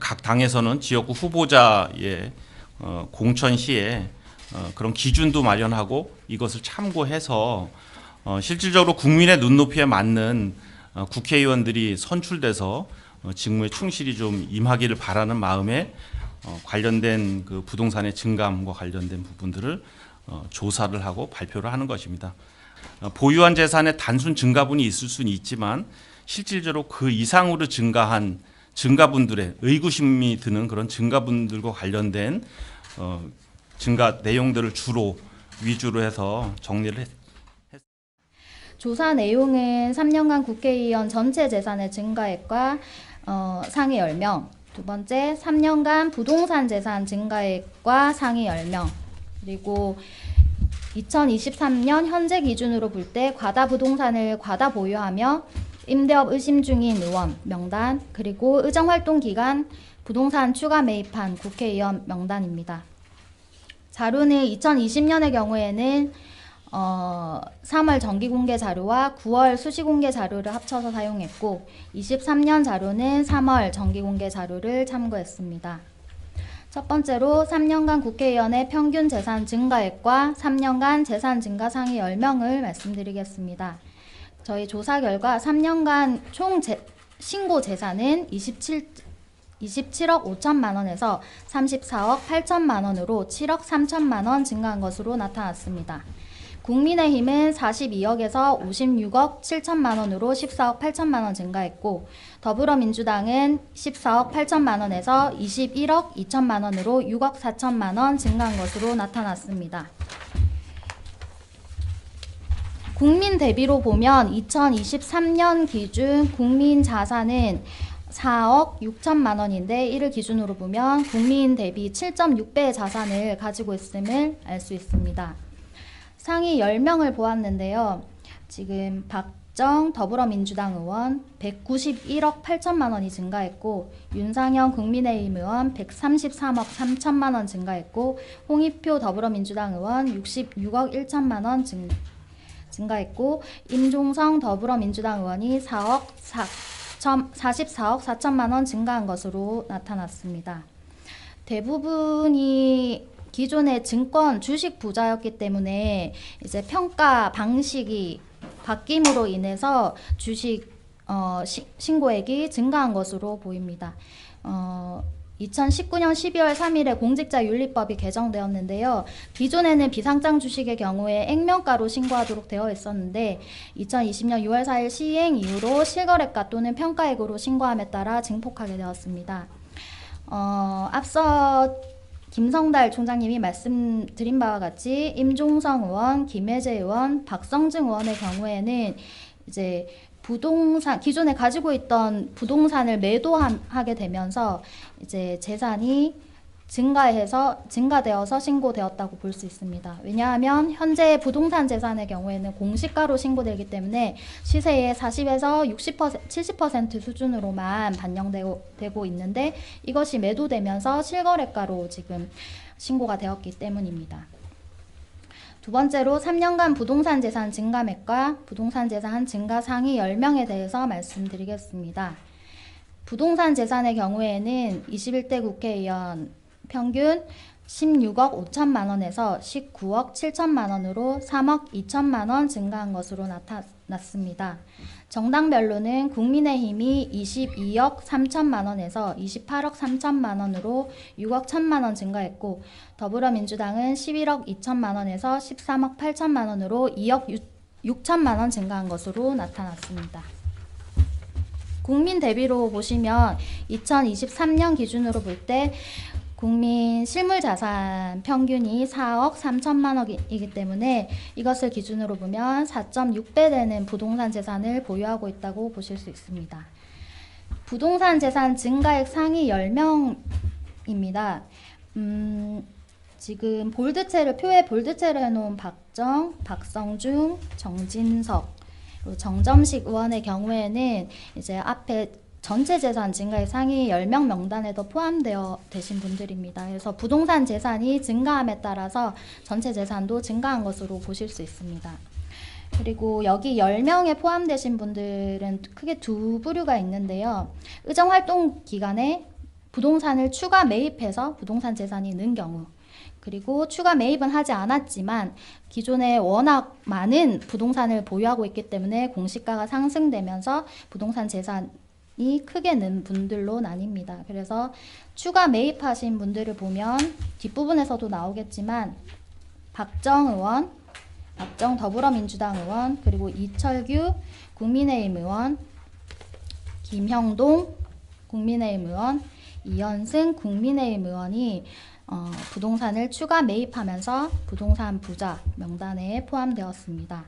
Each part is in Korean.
각 당에서는 지역구 후보자의 공천 시에 그런 기준도 마련하고 이것을 참고해서 실질적으로 국민의 눈높이에 맞는 국회의원들이 선출돼서 직무에 충실히 좀 임하기를 바라는 마음에 관련된 그 부동산의 증감과 관련된 부분들을 조사를 하고 발표를 하는 것입니다. 보유한 재산의 단순 증가분이 있을 수는 있지만 실질적으로 그 이상으로 증가한 증가분들의 의구심이 드는 그런 증가분들과 관련된 증가 내용들을 위주로 해서 정리를 했습니다. 조사 내용은 3년간 국회의원 전체 재산의 증가액과 상위 10명, 두 번째 3년간 부동산 재산 증가액과 상위 10명, 그리고 2023년 현재 기준으로 볼 때 과다 부동산을 과다 보유하며 임대업 의심 중인 의원 명단, 그리고 의정활동 기간 부동산 추가 매입한 국회의원 명단입니다. 자료는 2020년의 경우에는 3월 정기공개 자료와 9월 수시공개 자료를 합쳐서 사용했고 23년 자료는 3월 정기공개 자료를 참고했습니다. 첫 번째로 3년간 국회의원의 평균 재산 증가액과 3년간 재산 증가 상위 10명을 말씀드리겠습니다. 저희 조사 결과 3년간 총 신고 재산은 27억 5천만 원에서 34억 8천만 원으로 7억 3천만 원 증가한 것으로 나타났습니다. 국민의힘은 42억에서 56억 7천만 원으로 14억 8천만 원 증가했고 더불어민주당은 14억 8천만 원에서 21억 2천만 원으로 6억 4천만 원 증가한 것으로 나타났습니다. 국민 대비로 보면 2023년 기준 국민 자산은 4억 6천만 원인데 이를 기준으로 보면 국민 대비 7.6배의 자산을 가지고 있음을 알 수 있습니다. 상위 10명을 보았는데요. 지금 박정 더불어민주당 의원 191억 8천만 원이 증가했고 윤상현 국민의힘 의원 133억 3천만 원 증가했고 홍익표 더불어민주당 의원 66억 1천만 원 증가했고 임종성 더불어민주당 의원이 44억 4천만 원 증가한 것으로 나타났습니다. 대부분이 기존의 증권 주식 부자였기 때문에 이제 평가 방식이 바뀜으로 인해서 주식 신고액이 증가한 것으로 보입니다. 2019년 12월 3일에 공직자윤리법이 개정되었는데요. 기존에는 비상장 주식의 경우에 액면가로 신고하도록 되어 있었는데 2020년 6월 4일 시행 이후로 실거래가 또는 평가액으로 신고함에 따라 증폭하게 되었습니다. 앞서 김성달 총장님이 말씀드린 바와 같이 임종성 의원, 김혜재 의원, 박성증 의원의 경우에는 이제 기존에 가지고 있던 부동산을 매도하게 되면서 이제 재산이 증가되어서 신고되었다고 볼 수 있습니다. 왜냐하면 현재 부동산 재산의 경우에는 공시가로 신고되기 때문에 시세의 40에서 60%, 70% 수준으로만 반영되고 있는데 이것이 매도되면서 실거래가로 지금 신고가 되었기 때문입니다. 두 번째로 3년간 부동산 재산 증가액과 부동산 재산 증가 상위 10명에 대해서 말씀드리겠습니다. 부동산 재산의 경우에는 21대 국회의원 평균 16억 5천만 원에서 19억 7천만 원으로 3억 2천만 원 증가한 것으로 나타났습니다. 정당별로는 국민의힘이 22억 3천만 원에서 28억 3천만 원으로 6억 1천만 원 증가했고 더불어민주당은 11억 2천만 원에서 13억 8천만 원으로 2억 6천만 원 증가한 것으로 나타났습니다. 국민 대비로 보시면 2023년 기준으로 볼 때 국민 실물자산 평균이 4억 3천만 원이기 때문에 이것을 기준으로 보면 4.6배 되는 부동산 재산을 보유하고 있다고 보실 수 있습니다. 부동산 재산 증가액 상위 10명입니다. 지금 표에 볼드체를 해놓은 박정, 박성중, 정진석, 정점식 의원의 경우에는 이제 앞에 전체 재산 증가액 상위 10명 명단에도 포함되어 계신 분들입니다. 그래서 부동산 재산이 증가함에 따라서 전체 재산도 증가한 것으로 보실 수 있습니다. 그리고 여기 10명에 포함되신 분들은 크게 두 부류가 있는데요. 의정활동 기간에 부동산을 추가 매입해서 부동산 재산이 는 경우, 그리고 추가 매입은 하지 않았지만 기존에 워낙 많은 부동산을 보유하고 있기 때문에 공시가가 상승되면서 부동산 재산이 크게 는 분들로 나뉩니다. 그래서 추가 매입하신 분들을 보면 뒷부분에서도 나오겠지만 박정 의원, 박정 더불어민주당 의원, 그리고 이철규 국민의힘 의원, 김형동 국민의힘 의원, 이현승 국민의힘 의원이 부동산을 추가 매입하면서 부동산 부자 명단에 포함되었습니다.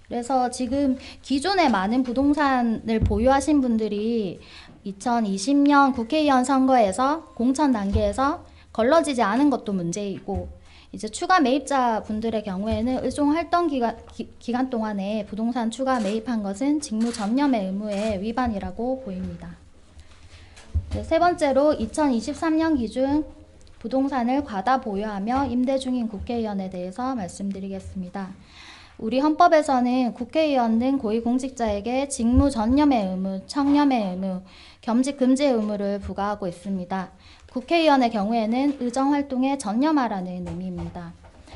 그래서 지금 기존에 많은 부동산을 보유하신 분들이 2020년 국회의원 선거에서 공천 단계에서 걸러지지 않은 것도 문제이고, 이제 추가 매입자 분들의 경우에는 의정 활동 기간 동안에 부동산 추가 매입한 것은 직무 전념의 의무의 위반이라고 보입니다. 네, 세 번째로 2023년 기준 부동산을 과다 보유하며 임대 중인 국회의원에 대해서 말씀드리겠습니다. 우리 헌법에서는 국회의원 등 고위공직자에게 직무 전념의 의무, 청렴의 의무, 겸직 금지의 의무를 부과하고 있습니다. 국회의원의 경우에는 의정활동에 전념하라는 의미입니다.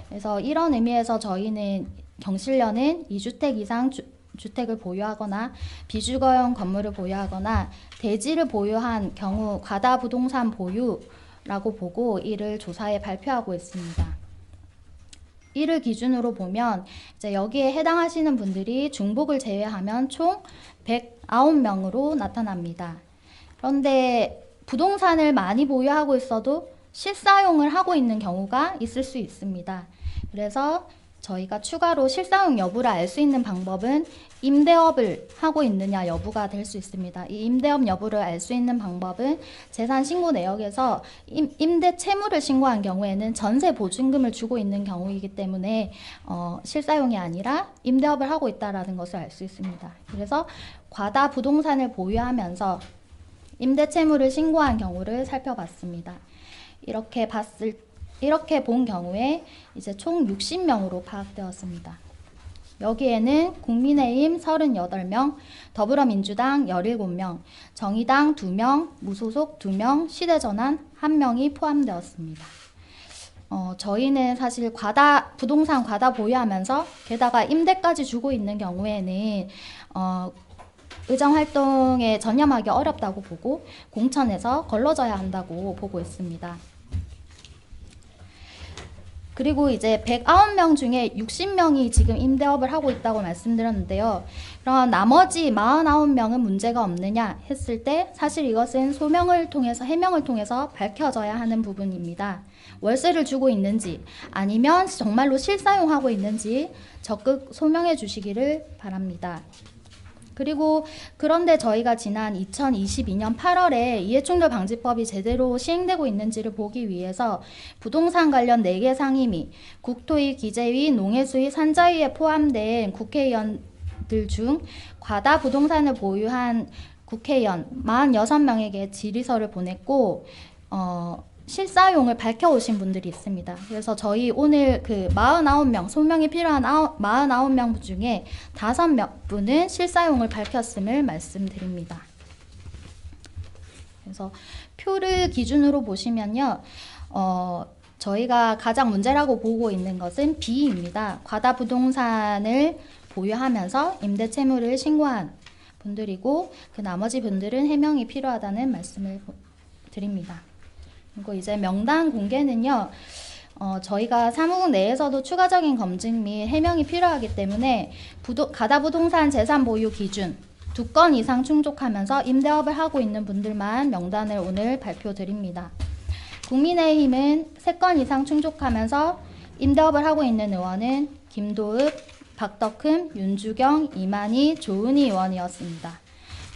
그래서 이런 의미에서 저희는 경실련은 2주택 이상 주택을 보유하거나 비주거용 건물을 보유하거나 대지를 보유한 경우 과다 부동산 보유라고 보고 이를 조사에 발표하고 있습니다. 이를 기준으로 보면 이제 여기에 해당하시는 분들이 중복을 제외하면 총 109명으로 나타납니다. 그런데 부동산을 많이 보유하고 있어도 실사용을 하고 있는 경우가 있을 수 있습니다. 그래서 저희가 추가로 실사용 여부를 알 수 있는 방법은 임대업을 하고 있느냐 여부가 될 수 있습니다. 이 임대업 여부를 알 수 있는 방법은 재산 신고 내역에서 임대 채무를 신고한 경우에는 전세 보증금을 주고 있는 경우이기 때문에 실사용이 아니라 임대업을 하고 있다는 것을 알 수 있습니다. 그래서 과다 부동산을 보유하면서 임대 채무를 신고한 경우를 살펴봤습니다. 이렇게 본 경우에 이제 총 60명으로 파악되었습니다. 여기에는 국민의힘 38명, 더불어민주당 17명, 정의당 2명, 무소속 2명, 시대전환 1명이 포함되었습니다. 저희는 사실 부동산 과다 보유하면서 게다가 임대까지 주고 있는 경우에는 의정활동에 전념하기 어렵다고 보고 공천에서 걸러져야 한다고 보고 있습니다. 그리고 이제 109명 중에 60명이 지금 임대업을 하고 있다고 말씀드렸는데요. 그럼 나머지 49명은 문제가 없느냐 했을 때 사실 이것은 해명을 통해서 밝혀져야 하는 부분입니다. 월세를 주고 있는지 아니면 정말로 실사용하고 있는지 적극 소명해 주시기를 바랍니다. 그리고 그런데 저희가 지난 2022년 8월에 이해충돌 방지법이 제대로 시행되고 있는지를 보기 위해서 부동산 관련 4개 상임위, 국토위, 기재위, 농해수위, 산자위에 포함된 국회의원들 중 과다 부동산을 보유한 국회의원 46명에게 질의서를 보냈고 실사용을 밝혀오신 분들이 있습니다. 그래서 저희 오늘 49명, 소명이 필요한 49명 중에 5분은 실사용을 밝혔음을 말씀드립니다. 그래서 표를 기준으로 보시면요. 저희가 가장 문제라고 보고 있는 것은 B입니다. 과다 부동산을 보유하면서 임대 채무를 신고한 분들이고 그 나머지 분들은 해명이 필요하다는 말씀을 드립니다. 그리고 이제 명단 공개는요. 저희가 사무국 내에서도 추가적인 검증 및 해명이 필요하기 때문에 가다 부동산 재산 보유 기준 2건 이상 충족하면서 임대업을 하고 있는 분들만 명단을 오늘 발표드립니다. 국민의힘은 3건 이상 충족하면서 임대업을 하고 있는 의원은 김도읍, 박덕흠, 윤주경, 이만희, 조은희 의원이었습니다.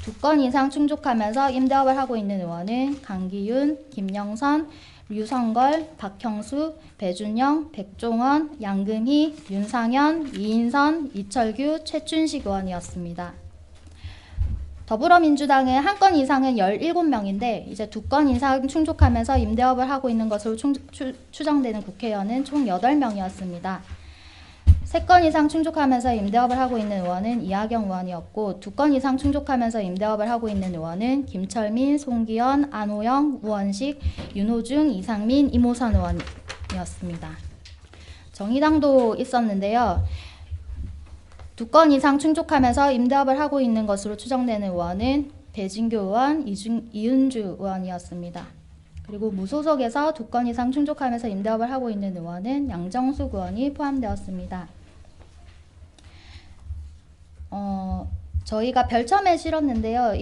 2건 이상 충족하면서 임대업을 하고 있는 의원은 강기윤, 김영선, 류성걸, 박형수, 배준영, 백종원, 양금희, 윤상현, 이인선, 이철규, 최춘식 의원이었습니다. 더불어민주당은 1건 이상은 17명인데 이제 2건 이상 충족하면서 임대업을 하고 있는 것으로 추정되는 국회의원은 총 8명이었습니다. 3건 이상 충족하면서 임대업을 하고 있는 의원은 이하경 의원이었고 2건 이상 충족하면서 임대업을 하고 있는 의원은 김철민, 송기현, 안호영, 우원식, 윤호중, 이상민, 이모선 의원이었습니다. 정의당도 있었는데요. 2건 이상 충족하면서 임대업을 하고 있는 것으로 추정되는 의원은 배진교 의원, 이은주 의원이었습니다. 그리고 무소속에서 2건 이상 충족하면서 임대업을 하고 있는 의원은 양정숙 의원이 포함되었습니다. 저희가 별첨에 실었는데요.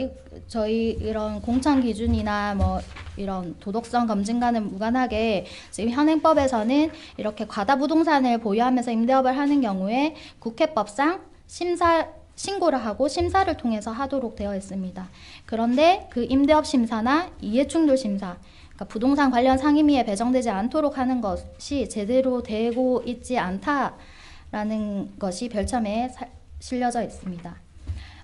저희 이런 공천 기준이나 뭐 이런 도덕성 검증과는 무관하게 지금 현행법에서는 이렇게 과다 부동산을 보유하면서 임대업을 하는 경우에 국회법상 신고를 하고 심사를 통해서 하도록 되어 있습니다. 그런데 그 임대업 심사나 이해충돌 심사, 그러니까 부동산 관련 상임위에 배정되지 않도록 하는 것이 제대로 되고 있지 않다라는 것이 별첨에 실려져 있습니다.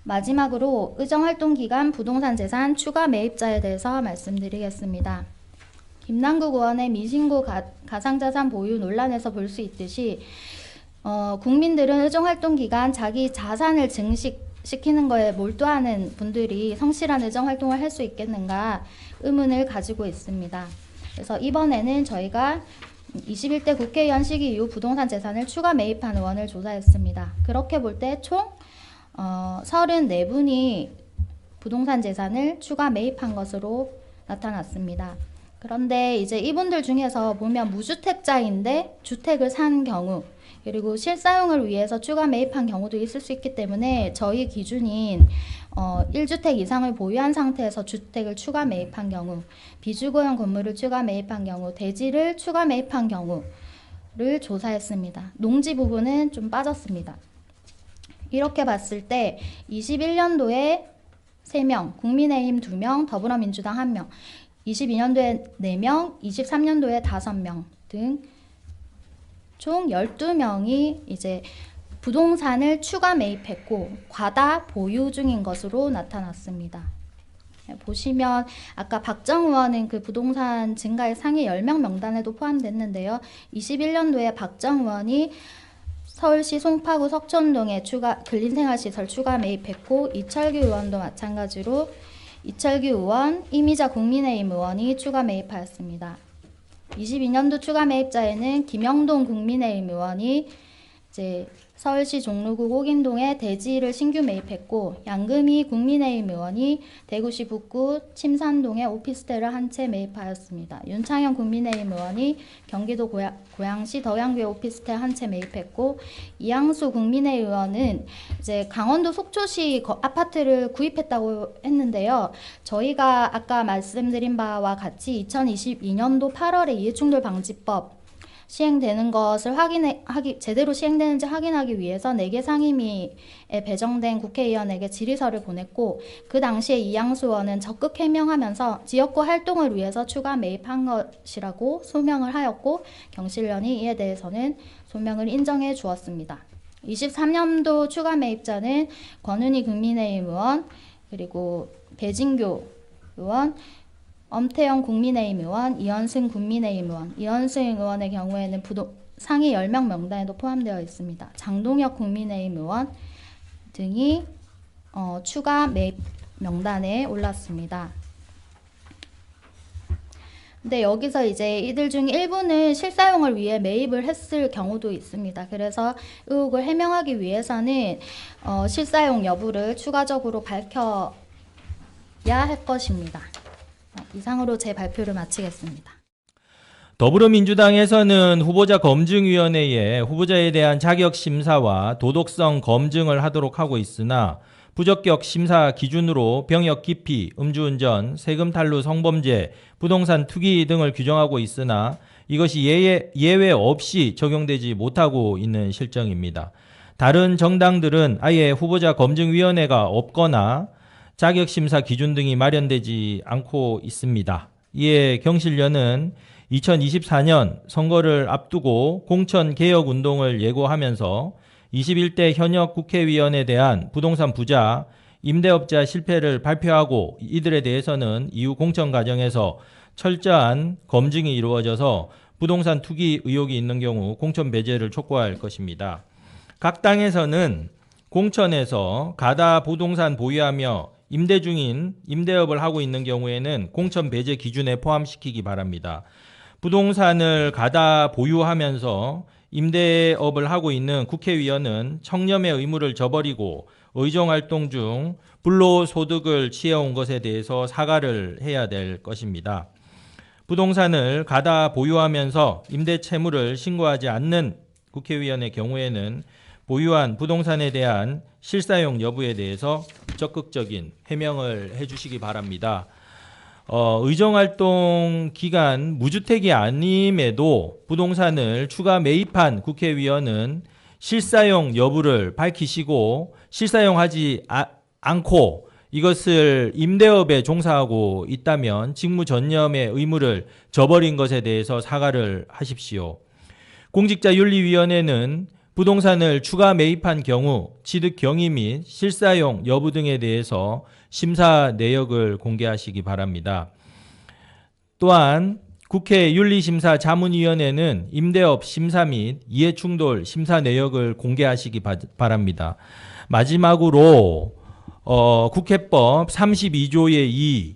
마지막으로 의정활동기간 부동산 재산 추가 매입자에 대해서 말씀드리겠습니다. 김남국 의원의 미신고 가상자산 보유 논란에서 볼 수 있듯이 국민들은 의정활동기간 자기 자산을 증식시키는 거에 몰두하는 분들이 성실한 의정활동을 할 수 있겠는가 의문을 가지고 있습니다. 그래서 이번에는 저희가 21대 국회의원 시기 이후 부동산 재산을 추가 매입한 의원을 조사했습니다. 그렇게 볼 때 총 34분이 부동산 재산을 추가 매입한 것으로 나타났습니다. 그런데 이제 이분들 중에서 보면 무주택자인데 주택을 산 경우, 그리고 실사용을 위해서 추가 매입한 경우도 있을 수 있기 때문에 저희 기준인 1주택 이상을 보유한 상태에서 주택을 추가 매입한 경우, 비주거용 건물을 추가 매입한 경우, 대지를 추가 매입한 경우를 조사했습니다. 농지 부분은 좀 빠졌습니다. 이렇게 봤을 때 21년도에 3명, 국민의힘 2명, 더불어민주당 1명, 22년도에 4명, 23년도에 5명 등 총 12명이 이제 부동산을 추가 매입했고 과다 보유 중인 것으로 나타났습니다. 보시면 아까 박정 의원은 그 부동산 증가의 상위 10명 명단에도 포함됐는데요. 21년도에 박정 의원이 서울시 송파구 석촌동에 근린생활시설 추가 매입했고 이철규 의원도 마찬가지로 이철규 의원, 이미자 국민의힘 의원이 추가 매입하였습니다. 22년도 추가 매입자에는 김영동 국민의힘 의원이 이제 서울시 종로구 옥인동에 대지를 신규 매입했고 양금희 국민의힘 의원이 대구시 북구 침산동에 오피스텔을 한 채 매입하였습니다. 윤창현 국민의힘 의원이 경기도 고양시 덕양구에 오피스텔 한 채 매입했고 이양수 국민의힘 의원은 이제 강원도 속초시 아파트를 구입했다고 했는데요. 저희가 아까 말씀드린 바와 같이 2022년도 8월에 이해충돌 방지법 시행되는 것을 제대로 시행되는지 확인하기 위해서 4개 상임위에 배정된 국회의원에게 질의서를 보냈고 그 당시에 이양수 의원은 적극 해명하면서 지역구 활동을 위해서 추가 매입한 것이라고 소명을 하였고 경실련이 이에 대해서는 소명을 인정해 주었습니다. 23년도 추가 매입자는 권은희 국민의힘 의원, 그리고 배진교 의원, 엄태영 국민의힘 의원, 이현승 국민의힘 의원, 이현승 의원의 경우에는 상위 10명 명단에도 포함되어 있습니다. 장동혁 국민의힘 의원 등이 추가 매입 명단에 올랐습니다. 근데 여기서 이제 이들 중 일부는 실사용을 위해 매입을 했을 경우도 있습니다. 그래서 의혹을 해명하기 위해서는 실사용 여부를 추가적으로 밝혀야 할 것입니다. 이상으로 제 발표를 마치겠습니다. 더불어민주당에서는 후보자 검증위원회에 후보자에 대한 자격심사와 도덕성 검증을 하도록 하고 있으나 부적격 심사 기준으로 병역 기피, 음주운전, 세금 탈루 성범죄, 부동산 투기 등을 규정하고 있으나 이것이 예외 없이 적용되지 못하고 있는 실정입니다. 다른 정당들은 아예 후보자 검증위원회가 없거나 자격심사 기준 등이 마련되지 않고 있습니다. 이에 경실련은 2024년 선거를 앞두고 공천개혁운동을 예고하면서 21대 현역 국회의원에 대한 부동산 부자, 임대업자 실패를 발표하고 이들에 대해서는 이후 공천 과정에서 철저한 검증이 이루어져서 부동산 투기 의혹이 있는 경우 공천 배제를 촉구할 것입니다. 각 당에서는 공천에서 가다 부동산 보유하며 임대 중인 임대업을 하고 있는 경우에는 공천 배제 기준에 포함시키기 바랍니다. 부동산을 가다 보유하면서 임대업을 하고 있는 국회의원은 청렴의 의무를 저버리고 의정활동 중 불로소득을 취해온 것에 대해서 사과를 해야 될 것입니다. 부동산을 가다 보유하면서 임대 채무를 신고하지 않는 국회의원의 경우에는 보유한 부동산에 대한 실사용 여부에 대해서 적극적인 해명을 해주시기 바랍니다. 의정활동 기간 무주택이 아님에도 부동산을 추가 매입한 국회의원은 실사용 여부를 밝히시고 실사용하지 않고 이것을 임대업에 종사하고 있다면 직무 전념의 의무를 저버린 것에 대해서 사과를 하십시오. 공직자윤리위원회는 부동산을 추가 매입한 경우 취득 경위 및 실사용 여부 등에 대해서 심사 내역을 공개하시기 바랍니다. 또한 국회 윤리심사 자문위원회는 임대업 심사 및 이해충돌 심사 내역을 공개하시기 바랍니다. 마지막으로 국회법 32조의 2,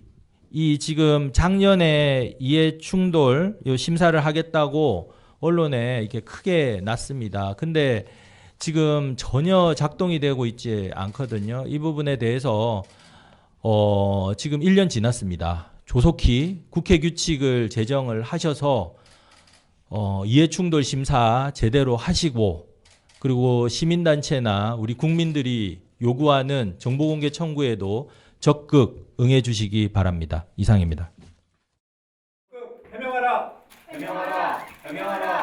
이 지금 작년에 이해충돌 심사를 하겠다고 언론에 이렇게 크게 났습니다. 근데 지금 전혀 작동이 되고 있지 않거든요. 이 부분에 대해서 지금 1년 지났습니다. 조속히 국회 규칙을 제정을 하셔서 이해충돌 심사 제대로 하시고 그리고 시민단체나 우리 국민들이 요구하는 정보공개 청구에도 적극 응해 주시기 바랍니다. 이상입니다. 해명하라! 해명하라! 해명하라!